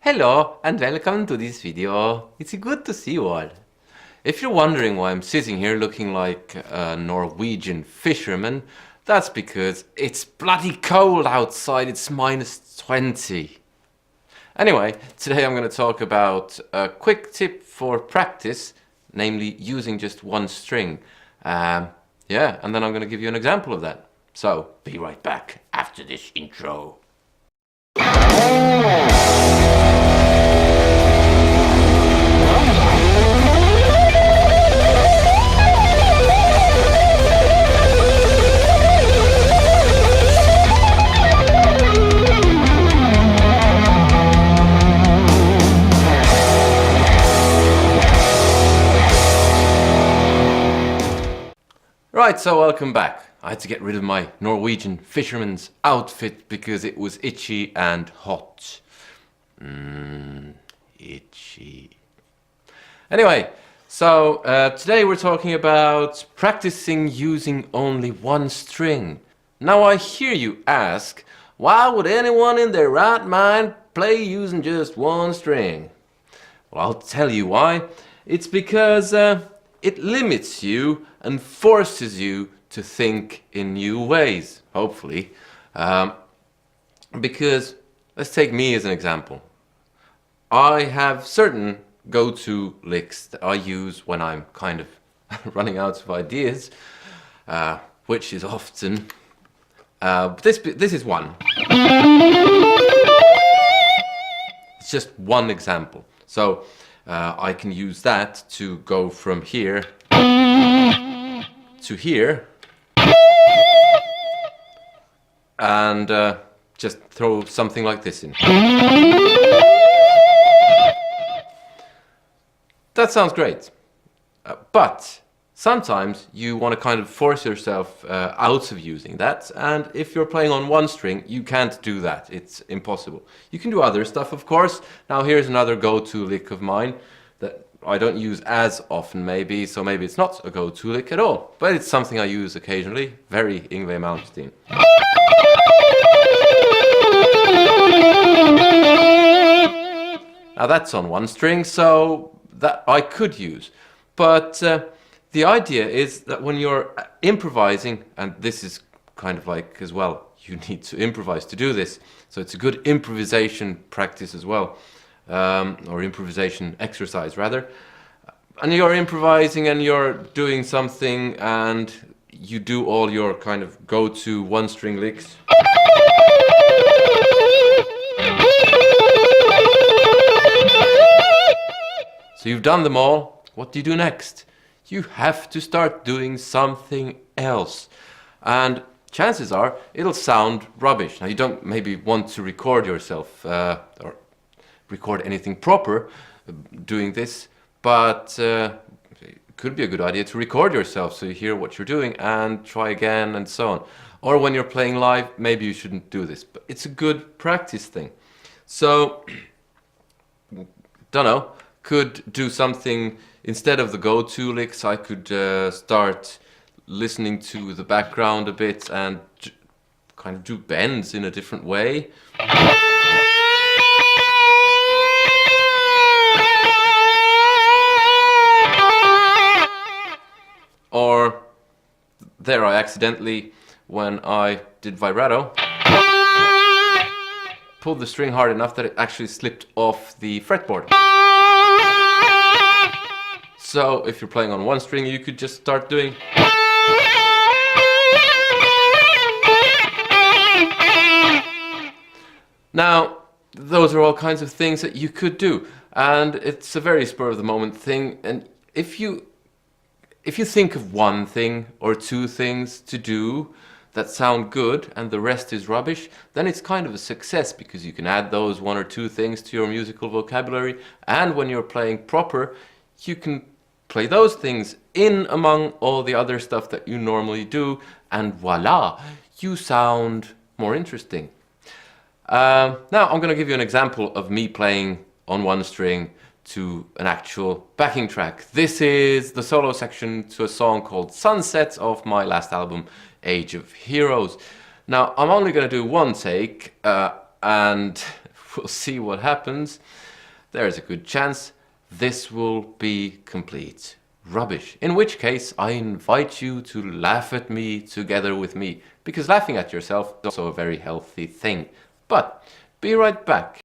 Hello and welcome to this video. It's good to see you all. If you're wondering why I'm sitting here looking like a Norwegian fisherman, that's because it's bloody cold outside, it's -20. Anyway, today I'm going to talk about a quick tip for practice, namely using just one string. And then I'm going to give you an example of that. So, be right back after this intro. Right, so welcome back. I had to get rid of my Norwegian fisherman's outfit because it was itchy and hot. Itchy. Anyway, so today we're talking about practicing using only one string. Now I hear you ask, why would anyone in their right mind play using just one string? Well, I'll tell you why. It's because it limits you and forces you to think in new ways, hopefully. Because, let's take me as an example. I have certain go-to licks that I use when I'm kind of running out of ideas, which is often, this is one. It's just one example. So I can use that to go from here to here and just throw something like this in. That sounds great, but sometimes you want to kind of force yourself out of using that, and if you're playing on one string, you can't do that. It's impossible. You can do other stuff, of course. Now here's another go-to lick of mine that I don't use as often maybe, so maybe it's not a go-to lick at all, but it's something I use occasionally. Very Yngwie Malmsteen. Now that's on one string, so that I could use, but the idea is that when you're improvising, and this is kind of like as well, you need to improvise to do this, so it's a good improvisation practice as well, or improvisation exercise rather. And you're improvising and you're doing something and you do all your kind of go-to one-string licks. So you've done them all. What do you do next? You have to start doing something else. And chances are it'll sound rubbish. Now you don't maybe want to record yourself or record anything proper doing this, but it could be a good idea to record yourself so you hear what you're doing and try again and so on. Or when you're playing live, maybe you shouldn't do this, but it's a good practice thing. So, don't know. Could do something instead of the go-to licks. I could start listening to the background a bit and kind of do bends in a different way. Or there I accidentally, when I did vibrato, pulled the string hard enough that it actually slipped off the fretboard. So if you're playing on one string, you could just start doing. Now, those are all kinds of things that you could do, and it's a very spur of the moment thing. And if you think of one thing or two things to do that sound good and the rest is rubbish, then it's kind of a success because you can add those one or two things to your musical vocabulary, and when you're playing proper, you can play those things in among all the other stuff that you normally do, and voila, you sound more interesting. Now I'm going to give you an example of me playing on one string to an actual backing track. This is the solo section to a song called Sunsets of my last album, Age of Heroes. Now I'm only going to do one take and we'll see what happens. There's a good chance this will be complete rubbish. In which case, I invite you to laugh at me together with me, because laughing at yourself is also a very healthy thing. But be right back.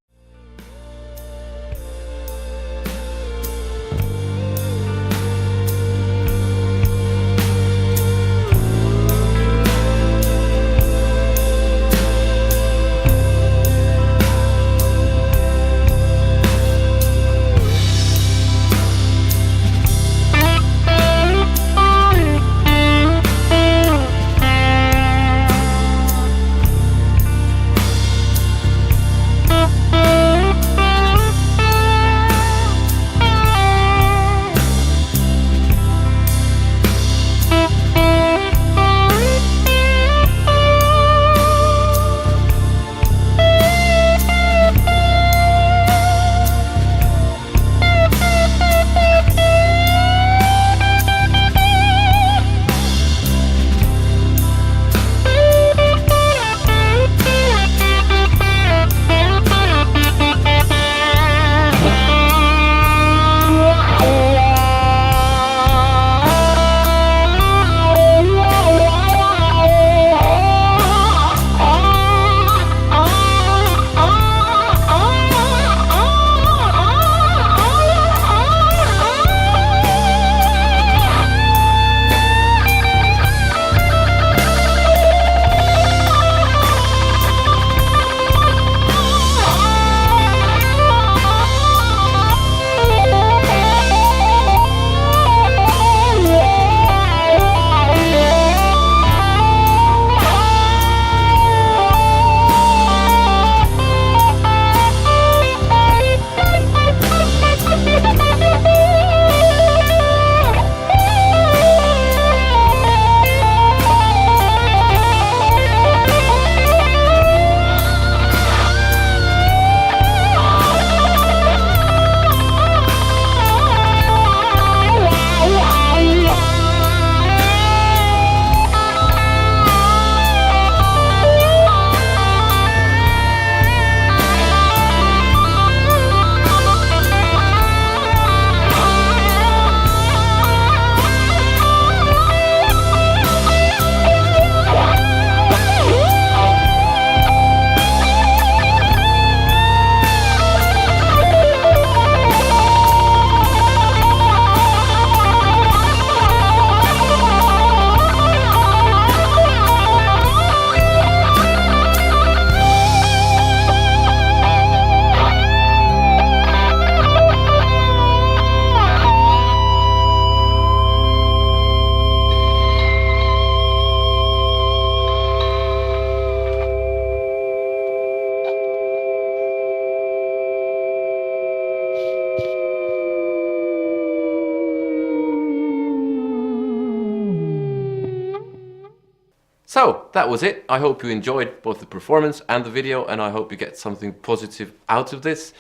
So that was it. I hope you enjoyed both the performance and the video, and I hope you get something positive out of this.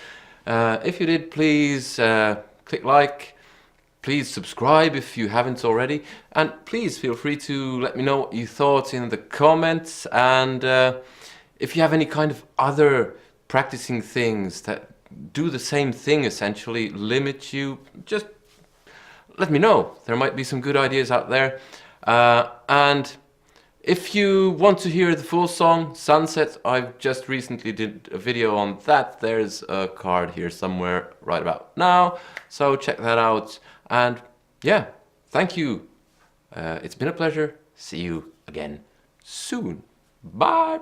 If you did, please click like, please subscribe if you haven't already, and please feel free to let me know what you thought in the comments. And if you have any kind of other practicing things that do the same thing, essentially limit you, just let me know. There might be some good ideas out there. And if you want to hear the full song, Sunset, I've just recently did a video on that. There's a card here somewhere right about now, so check that out. And yeah, thank you. It's been a pleasure. See you again soon. Bye.